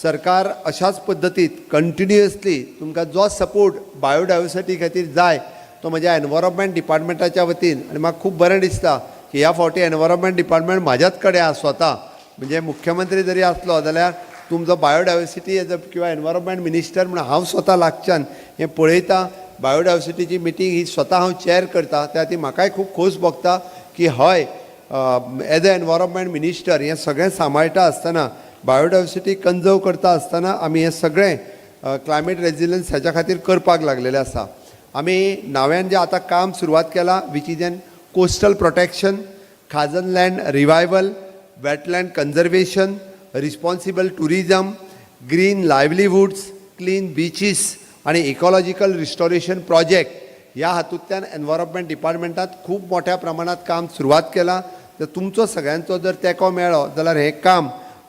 सरकार अशाच पद्दतीत कंटिन्युअसली तुमकां जो सपोर्ट बायोडायवर्सिटी खातीर जाय तो म्हज्या एनवायरमेंट डिपार्टमेंटाच्या वतीन आनी म्हाका खूब बरें दिसता की ह्या फावटी एनवायरमेंट डिपार्टमेंट म्हाज्याच कडेन आसा स्वता. म्हणजे मुख्यमंत्री जरी आसलो जाल्यार तुमचो बायोडायवर्सिटी एज अ किंवा एनवायरमेंट मिनिस्टर म्हणून हांव स्वता लागच्यान हें पळयता. बायोडायवर्सिटीची मिटींग ही स्वता हांव चॅर करता. त्या खातीर म्हाकाय खूब खोस भोगता की हय एज अ एनवायरमेंट मिनिस्टर हें सगळें सांबाळटा आसतना, बायोडायवर्सिटी कन्जर्व करता आसतना आमी हें सगळें क्लायमेट रेजिलियन्स हेच्या खातीर करपाक लागलेलें आसा. आमी नव्यान जें आतां काम सुरवात केलां which is an coastal protection, khazan land revival, wetland conservation, responsible tourism, green livelihoods, clean beaches आणि इकॉलॉजिकल रिस्टोरेशन प्रोजेक्ट ह्या हातूंतल्यान एनवायरमेंट डिपार्टमेंटात खूब मोठ्या प्रमाणात काम सुरवात केलां. तर तुमचो सगळ्यांचो जर तेंको मेळ्ळो जाल्यार हें काम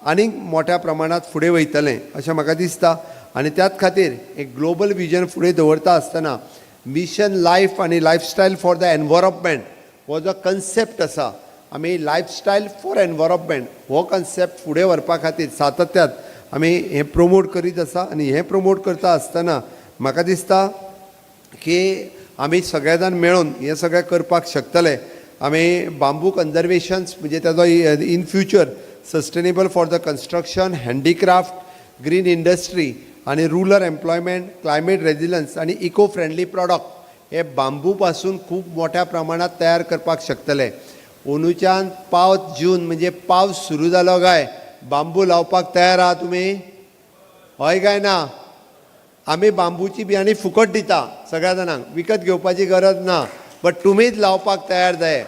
आनीक मोठ्या प्रमाणात फुडें वयतलें अशें म्हाका दिसता. आनी त्याच खातीर एक ग्लोबल विजन फुडें दवरता आसतना मिशन लायफ आनी लायफस्टायल फॉर द एनवायरमेंट हो जो कन्सेप्ट आसा, आमी लायफस्टायल फॉर एनवायरमेंट हो कन्सेप्ट फुडें व्हरपा खातीर सातत्यान आमी हें प्रमोट करीत आसा. आनी हें प्रमोट करता आसतना म्हाका दिसता की आमी सगळे जाण मेळून हें सगळें करपाक शकतले. आमी बांबू कन्जर्वेशन्स म्हणजे ताजो in future sustainable for the construction, handicraft, green industry आणि रूरल एम्प्लॉयमेंट, क्लायमेट रेजिलियन्स आणि इको फ्रेंडली प्रॉडक्ट हे बांबू पासून खूब मोठ्या प्रमाणात तयार करपाक शकतले. अंदूच्यान पावस जून म्हणजे पावस सुरू जालो काय बांबू लावपाक तयार आहा तुमी? हय काय ना? आमी बांबूची बियाणी फुकट दिता सगळ्या जाणांक, विकत घेवपाची गरज ना. बट तुमीच लावपाक तयार जाय.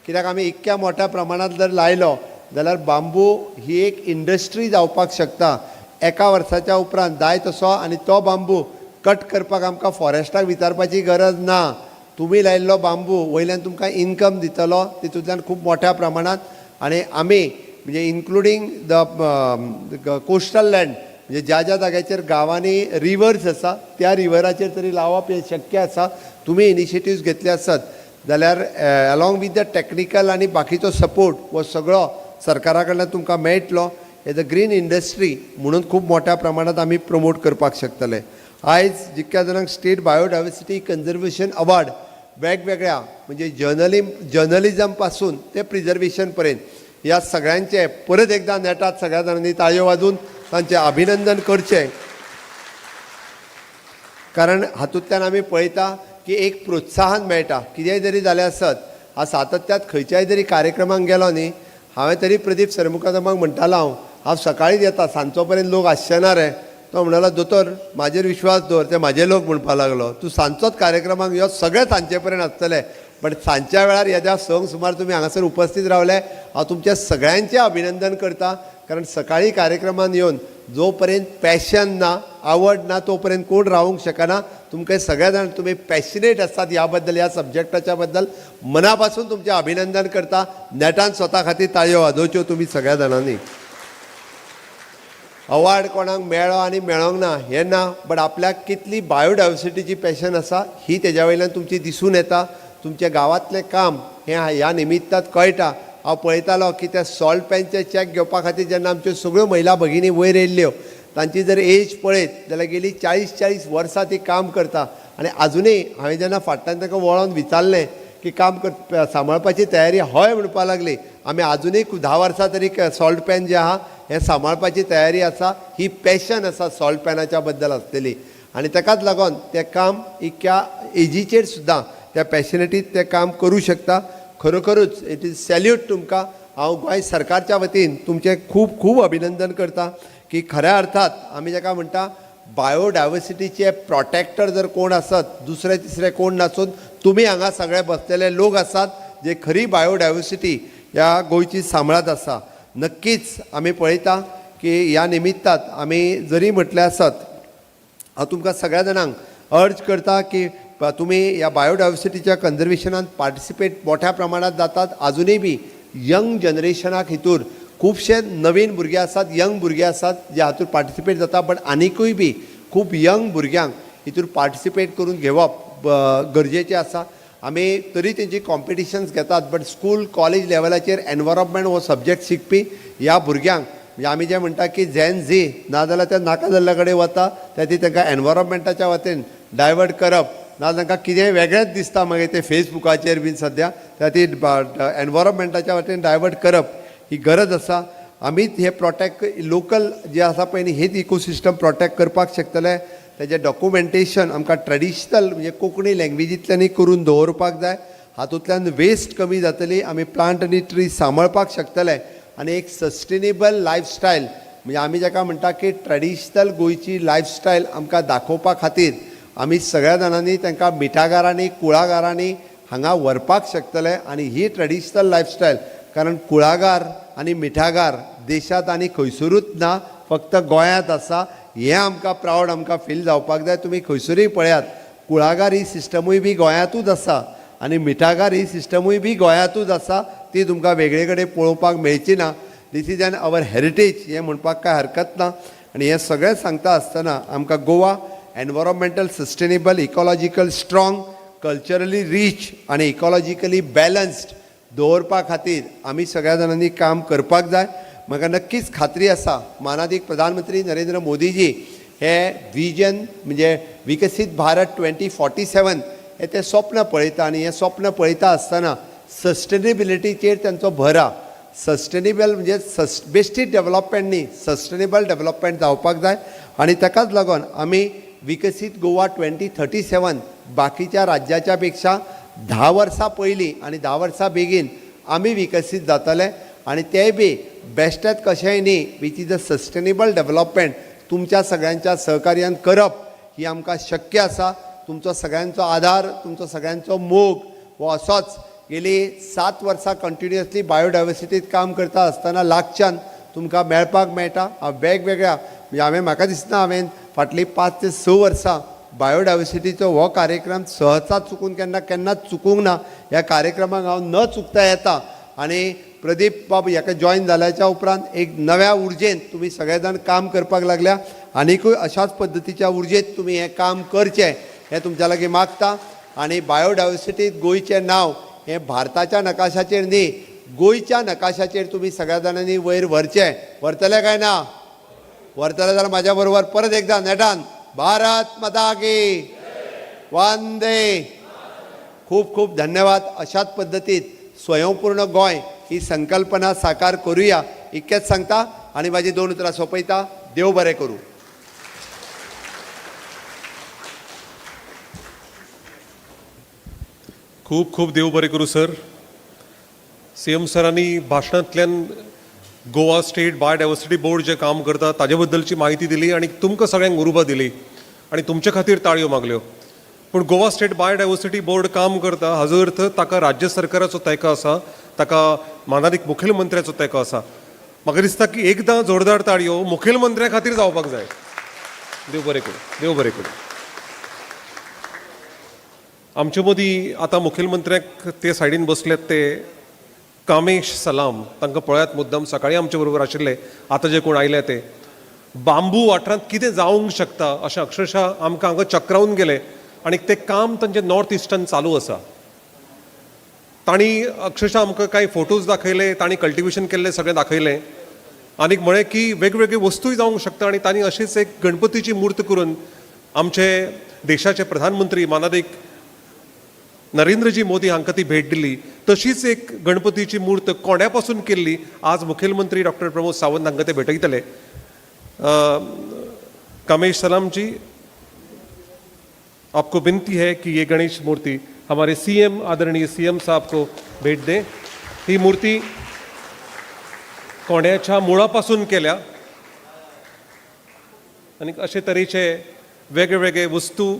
कित्याक आमी इतक्या मोठ्या प्रमाणात जर लायलो जाल्यार बांबू ही एक इंडस्ट्री जावपाक शकता. एका वर्साच्या उपरांत जाय तसो आनी तो बांबू कट करपाक आमकां फॉरेस्टाक विचारपाची गरज ना. तुमी लायिल्लो बांबू वयल्यान तुमकां इनकम दितलो तितूंतल्यान खूब मोठ्या प्रमाणात. आनी आमी म्हणजे इन्क्लुडींग द कोस्टल लँड म्हणजे ज्या ज्या जाग्याचेर गांवांनी रिवर्स आसा त्या रिवराचेर तरी लावप हें शक्य आसा. तुमी इनिशिएटिव्स घेतले आसत जाल्यार अलॉंग वीथ द टॅक्निकल आनी बाकीचो सपोर्ट हो सगळो सरकारा कडल्यान तुमकां मेळटलो. एज अ ग्रीन इंडस्ट्री म्हणून खूब मोठ्या प्रमाणात आमी प्रमोट करपाक शकतले. आयज जितक्या जाणांक स्टेट बायोडायवर्सिटी कन्जर्वेशन अवॉर्ड वेगवेगळ्या म्हणजे जर्नलिझम पासून ते प्रिजर्वेशन पर्यंत ह्या सगळ्यांचे परत एकदां नेटात सगळ्या जाणांनी ताळयो वाजून तांचें अभिनंदन करचें. कारण हातूंतल्यान आमी पळयता की एक प्रोत्साहन मेळटा. कितेंय जरी जालें आसत हांव सातत्यात खंयच्याय जरी कार्यक्रमाक गेलो न्ही, हांवें तरी प्रदीप सरमुखदामाक म्हणटालो हांव सकाळीच येता, सांजचो पर्यंत लोक आसचे ना रे. तो म्हणलो दोतोर म्हाजेर विश्वास दवर, ते म्हाजे लोक म्हणपाक लागलो तूं सांजचोच कार्यक्रमाक यो, सगळे सांजचे पर्यंत आसतले. बट सांजच्या वेळार येद्या संक सुमार तुमी हांगासर उपस्थित रावले. हांव तुमच्या सगळ्यांचें अभिनंदन करता. कारण सकाळी कार्यक्रमान येवन जो पर्यंत पॅशन ना, आवड ना, तो पर्यंत कोण रावूंक शकना. तुमकां सगळे जाण तुमी पॅशनेट आसात ह्या बद्दल, ह्या सब्जेक्टाच्या बद्दल मना पासून तुमचें अभिनंदन करता. नेटान स्वता खातीर ताळयो वाजोवच्यो तुमी सगळ्या जाणांनी. अवॉर्ड कोणाक मेळ्ळो आनी मेळोंक ना हें ना, बट आपल्याक कितली बायोडायवर्सिटीची पॅशन आसा ही तेज्या वयल्यान तुमची दिसून येता. तुमच्या गांवांतलें काम हें ह्या निमित्तांत कळटा. हांव पळयतालो की त्या सॉल्ट पॅनचे चॅक घेवपा खातीर जेन्ना आमच्यो सगळ्यो महिला भगिनी वयर येयल्ल्यो तांची जर एज पळयत जाल्यार गेली 40-40 वर्सां ती काम करता. आनी आजुनूय हांवें जेन्ना फाटल्यान ताका वळोन विचारलें की काम सांबाळपाची तयारी हय म्हणपाक लागली. आमी आजुनूय 10 वर्सां तरी सॉल्ट पॅन जे आहा हे सांबाळपाची तयारी आसा, ही पॅशन आसा सॉल्ट पॅनाच्या बद्दल आसलेली आनी ताकाच लागून तें काम इतक्या एजीचेर सुद्दां त्या पॅशनेटीत तें काम करूं शकता. खरोखरूच इट इज सॅल्यूट तुमकां. हांव गोंय सरकारच्या वतीन तुमचें खूब खूब अभिनंदन करता की खऱ्या अर्थात आमी जाका म्हणटा बायोडायवर्सिटीचे प्रोटेक्टर जर कोण आसत, दुसरे तिसरे कोण नासून तुमी हांगा सगळे बसलेले लोक आसात जे खरी बायोडायवर्सिटी ह्या गोंयची सांबाळत आसा. नक्कीच आमी पळयता की ह्या निमित्तात आमी जरी म्हटलें आसत, हांव तुमकां सगळ्या जाणांक अर्ज करता की तुमी ह्या बायोडायवर्सिटीच्या कन्जर्वेशनांत पार्टिसिपेट मोठ्या प्रमाणात जातात. आजुनूय बी यंग जनरेशनाक हितूर खुबशे नवीन भुरगे आसात, यंग भुरगे आसात जे हातूंत पार्टिसिपेट जाता, बट आनिकूय बी खूब यंग भुरग्यांक हितूर पार्टिसिपेट करून घेवप गरजेचें आसा. आमी तरी तेंची कॉम्पिटिशन्स घेतात, बट स्कूल कॉलेज लेवलाचेर एनवायरमेंट हो सब्जेक्ट शिकपी ह्या भुरग्यांक म्हणजे आमी जें म्हणटा की झॅन झी नाजाल्यार ते नाका जाल्ल्या कडेन वता, त्या ती तांकां एनवायरमेंटाच्या वतीन डायवर्ट करप, ना तांकां कितेंय वेगळेंच दिसता मागीर ते फेसबुकाचेर बीन सद्या त्या ती एनवायरमेंटाच्या वतीन डायवर्ट करप ही गरज आसा. आमीच हे प्रोटेक्ट लोकल जे आसा पळय न्ही हेच इकोसिस्टम प्रोटेक्ट करपाक शकतले. तेजें डॉक्युमेंटेशन आमकां ट्रेडिशनल म्हणजे कोंकणी लँग्वेजींतल्यानय करून दवरपाक जाय. हातूंतल्यान वेस्ट कमी जातली, आमी प्लांट आनी ट्री सांबाळपाक शकतले आनी एक सस्टेनेबल लायफस्टायल म्हणजे आमी जाका म्हणटा की ट्रेडिशनल गोंयची लायफस्टायल आमकां दाखोवपा खातीर आमी सगळ्या जाणांनी तांकां मिठागारांनी कुळागारांनी हांगा व्हरपाक शकतले. आनी ही ट्रेडिशनल लायफस्टायल कारण कुळागर आनी मिठागार देशांत आनी खंयसरूच ना, फक्त गोंयांत आसा. हें आमकां प्रावड आमकां फील जावपाक जाय. तुमी खंयसरूय पळयात कुळागर ही सिस्टमूय बी गोंयांतूच आसा आनी मिठागार ही सिस्टमूय बी गोंयांतूच आसा. ती तुमकां वेगळे कडेन पळोवपाक मेळची ना. This is an our heritage हें म्हणपाक कांय हरकत ना. आनी हें सगळें सांगता आसतना आमकां Goa environmental sustainable, ecological strong, culturally reach आनी इकॉलॉजिकली बॅलन्स्ड दवरपा खातीर आमी सगळ्या जाणांनी काम करपाक जाय. म्हाका नक्कीच खात्री आसा माननीय प्रधानमंत्री नरेंद्र मोदीजी हे विजन म्हणजे विकसीत भारत 2047 हे ते स्वप्न पळयता आनी हें स्वप्न पळयता आसतना सस्टेनेबिलिटीचेर तांचो भर आहा. सस्टेनेबल म्हणजे बेश्टीत डेवलपमेंट न्ही, सस्टेनेबल डेवलपमेंट जावपाक जाय. आनी ताकाच लागून आमी विकसीत गोवा 2037 बाकीच्या राज्याच्या पेक्षा 10 वर्सां पयलीं आनी 10 वर्सां बेगीन आमी विकसीत जातले. आनी तेय बी बेश्टेत कशेंय न्ही, which is a sustainable development तुमच्या सगळ्यांच्या सहकार्यान करप ही आमकां शक्य आसा. तुमचो सगळ्यांचो आधार, तुमचो सगळ्यांचो मोग हो असोच गेली 7 वर्सां कंटिन्युअसली बायोडायवर्सिटीत काम करता आसतना लागच्यान तुमकां मेळपाक मेळटा. वेगवेगळ्या म्हणजे म्हाका दिसना हांवें फाटलीं 5 ते 6 वर्सां बायोडायवर्सिटीचो हो कार्यक्रम सहसा चुकून केन्नाच चुकूंक ना. ह्या कार्यक्रमाक हांव न चुकता येता आनी प्रदीप बाब हाका जॉयन जाल्याच्या उपरांत एक नव्या उर्जेन तुमी सगळे जाण काम करपाक लागल्या. आनीकूय अशाच पद्दतीच्या उर्जेत तुमी हें काम करचें हें तुमच्या लागीं मागता. आनी बायोडायवर्सिटीत गोंयचें नांव हें भारताच्या नकाशाचेर न्ही, गोंयच्या नकाशाचेर तुमी सगळ्या जाणांनी वयर व्हरचें. व्हरतले काय ना? व्हरतले जाल्यार म्हाज्या बरोबर परत एकदां नेटान भारत माता की वंदे. खूब खूब धन्यवाद. अशाच पद्दतीत स्वयंपूर्ण गोंय ही संकल्पना साकार करुया इतकेंच सांगता आनी म्हाजी 2 उतरां सोंपयता. देव बरें करूं. खूब खूब देव बरें करूं सर. सीएम सरांनी भाशणांतल्यान गोवा स्टेट बायोडायवर्सिटी बोर्ड जे काम करता ताजे बद्दलची माहिती दिली आणि तुमकां सगळ्यांक उर्बा दिली आणि तुमचे खातीर ताळयो मागल्यो. पूण गोवा स्टेट बायोडायवर्सिटी बोर्ड काम करता हाजो अर्थ ताका राज्य सरकाराचो तेंको आसा, ताका माननीय मुखेलमंत्र्याचो तेंको आसा. म्हाका दिसता की एकदां जोरदार ताळयो मुखेलमंत्र्या खातीर जावपाक जाय. देव बरें करूं. देव बरें करूं. आमचे मदीं आतां मुखेलमंत्र्याक ते सायडीन बसलेत ते कामेश सलाम, तांकां पळयात मुद्दम सकाळीं आमचे बरोबर आशिल्ले, आतां जे कोण आयले ते बांबू वाठारांत कितें जावंक शकता अशें अक्षरशः आमकां हांगा चक्रावन गेले आनी तें काम तांचें नॉर्थ इस्टान चालू आसा. तांणी अक्षरशः आमकां कांय फोटोज दाखयले, तांणी कल्टिवेशन केल्लें सगळें दाखयलें आनीक म्हळें की वेगवेगळ्यो वस्तूय जावंक शकता. आनी तांणी अशीच एक गणपतीची मूर्त करून आमचे देशाचे प्रधानमंत्री माननीय नरेंद्रजी मोदी हांकां ती भेट दिली. तशीच एक गणपतीची मूर्त कोंड्या पासून केल्ली आज मुखेलमंत्री डॉक्टर प्रमोद सावंत हांकां ते भेटयतले. कामेश सलाम जी, आपको विनती है कि ये गणेश मूर्ति हमारे सीएम आदरणीय सीएम साहब को भेट दें. ही मूर्ति कोंड्याच्या मुळापासून केल्या आणि अशे तरेचे वेगळे वेगळे वस्तू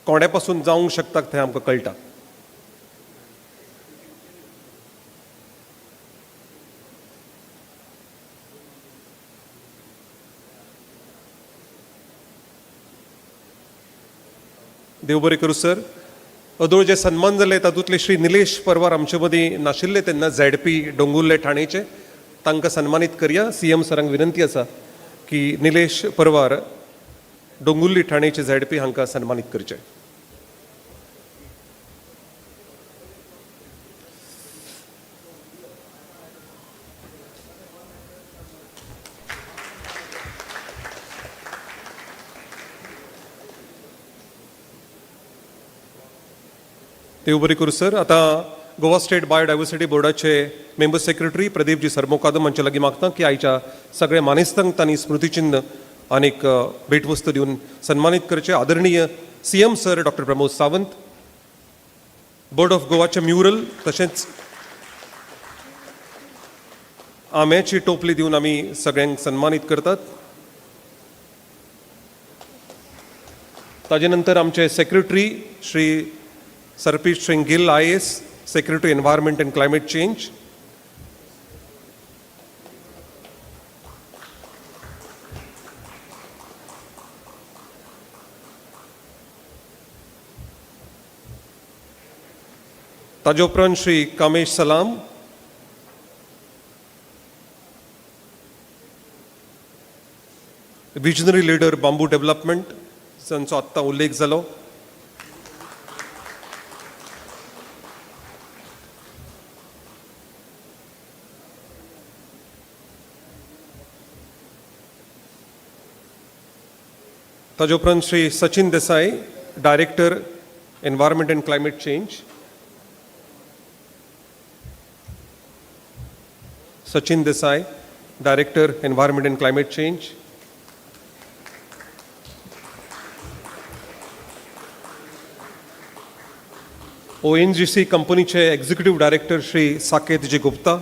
कोंड्यापासून जावंक शकतात थंय आमकां कळटा. देव बरें करूं सर. अदोळ जे सन्मान जाले तातूंतले श्री निलेश परवार आमचे मदीं नाशिल्ले तेन्ना झेडपी डोंगुर्ले ठाणेचे, तांकां सन्मानीत करया. सीएम सरांक विनंती आसा की निलेश परवार डोंगुर्ली ठाणेचे झेडपी हांकां सन्मानीत करचे. देव बरें करूं सर. आतां गोवा स्टेट बायोडायवर्सिटी बोर्डाचे मेंबर सेक्रेटरी प्रदीपजी सरमोकादम हांचे लागीं मागता की आयच्या सगळ्या मानेस्तांक तांणी स्मृतिचिन्ह आनीक भेटवस्तू दिवन सन्मानीत करचे. आदरणीय CM sir doctor Pramod Sawant board of गोवाचे म्युरल तशेंच आंब्याची टोपली दिवन आमी सगळ्यांक सन्मानीत करतात. ताजे नंतर आमचे secretary Shri Sarpish Singh Gill IAS, secretary environment and climate change. ताजे उपरांत श्री कामेश सलाम, विजनरी लिडर बांबू डेव्हलपमेंट, जांचो आत्तां उल्लेख जालो. ताजे उपरांत Shri Sachin Desai, director environment and climate change. Sachin Desai, director environment and climate change. ONGC कंपनीचे एक्झिक्युटिव्ह डायरेक्टर श्री साकेत जी गुप्ता.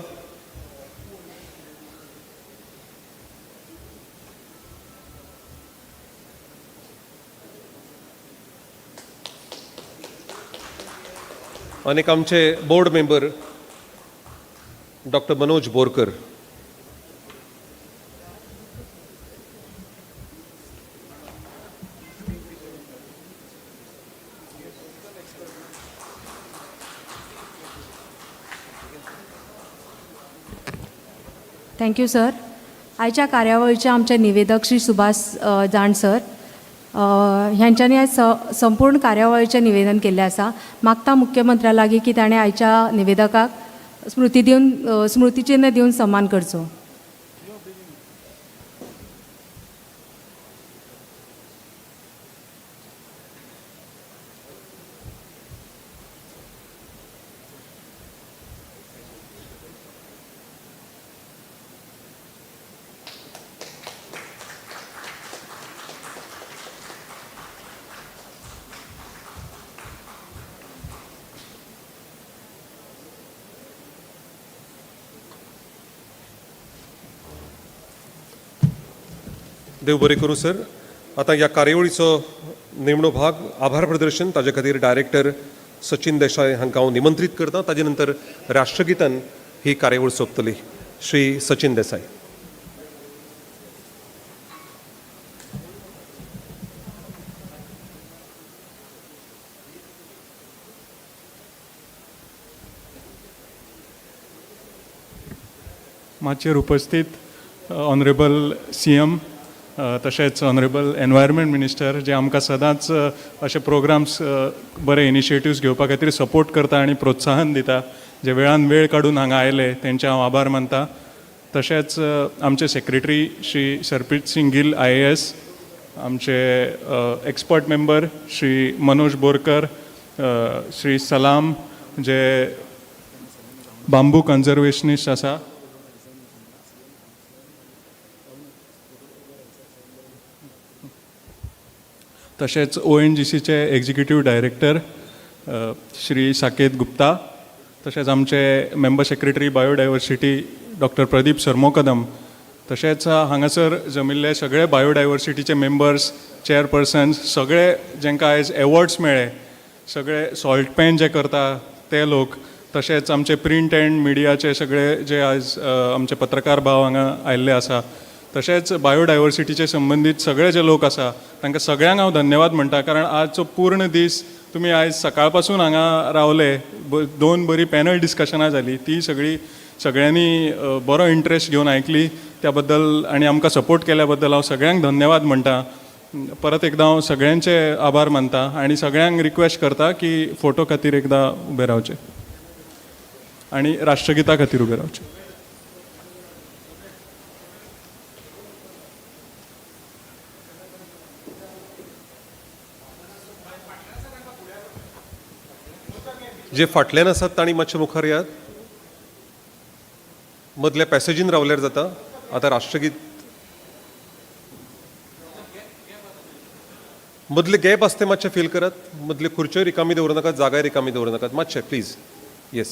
अनेक आमचे board member doctor Manoj Borkar. Thank you sir. आयच्या कार्यावळीचे आमचे निवेदक श्री सुभाष जाण सर ह्यांच्यानी आज संपूर्ण कार्यावळीचें निवेदन केल्लें आसा. मागता मुख्यमंत्र्या लागीं की ताणें आयच्या निवेदकाक स्मृतिचिन्ह दिवन सन्मान करचो. देव बरें करूं सर. आतां ह्या कार्यावळीचो निमणो भाग आभार प्रदर्शन, ताजे खातीर डायरेक्टर सचिन देसाय हांकां हांव निमंत्रीत करतां. ताजे नंतर राष्ट्रगितान ही कार्यावळ सोंपतली. श्री सचिन देसाय. माचयेर उपस्थित ऑनरेबल CM तशेंच ऑनरेबल एनवायरमेंट मिनिस्टर जे आमकां सदांच अशे प्रोग्राम्स बरे इनिशिएटिव्स घेवपा खातीर सपोर्ट करता आनी प्रोत्साहन दिता, जे वेळान वेळ काडून हांगा आयले तेंचे हांव आभार मानता. तशेंच आमचे सेक्रेटरी श्री सरपीत सिंग गिल IAS, आमचे एक्सपर्ट मेंबर श्री मनोज बोरकर, श्री सलाम जे बांबू कन्जर्वेशनिस्ट आसा, तशेंच ONGCचे एक्झिक्युटीव डायरेक्टर श्री साकेत गुप्ता, तशेंच आमचे member secretary biodiversity doctor Pradeep Sarmokdam, तशेंच हांगासर जमिल्ले सगळे बायोडायवर्सिटीचे मेंबर्स, चेअरपर्सन्स, सगळे जेंकां आयज एवॉर्ड्स मेळ्ळे, सगळे सॉल्ट पॅन जे करता ते लोक, तशेंच आमचे प्रिंट एंड मिडियाचे सगळे जे आयज आमचे पत्रकार भाव हांगा आयिल्ले आसा, तशेंच बायोडायवर्सिटीचे संबंदीत सगळे जे लोक आसा तांकां सगळ्यांक हांव धन्यवाद म्हणटा. कारण आजचो पूर्ण दीस तुमी आयज सकाळ पासून हांगा रावले, 2 बरी पॅनल डिस्कशनां जाली, ती सगळ्यांनी बरो इंट्रस्ट घेवन आयकली, त्या बद्दल आनी आमकां सपोर्ट केल्या बद्दल हांव सगळ्यांक धन्यवाद म्हणटा. परत एकदां हांव सगळ्यांचे आभार मानता आनी सगळ्यांक रिक्वेस्ट करता की फोटो खातीर एकदां उबे रावचे आनी राष्ट्रगिता खातीर उबे रावचे. जे फाटल्यान आसात तांणी मातशे मुखार यात. मदल्या पॅसेजीन रावल्यार जाता. आतां राष्ट्रगीत मदले गॅप आसता ते मातशे फील करात. मदले खुर्च्यो रिकामी दवरूं नाकात, जागाय रिकामी दवरूं नाकात मातशे प्लीज. येस.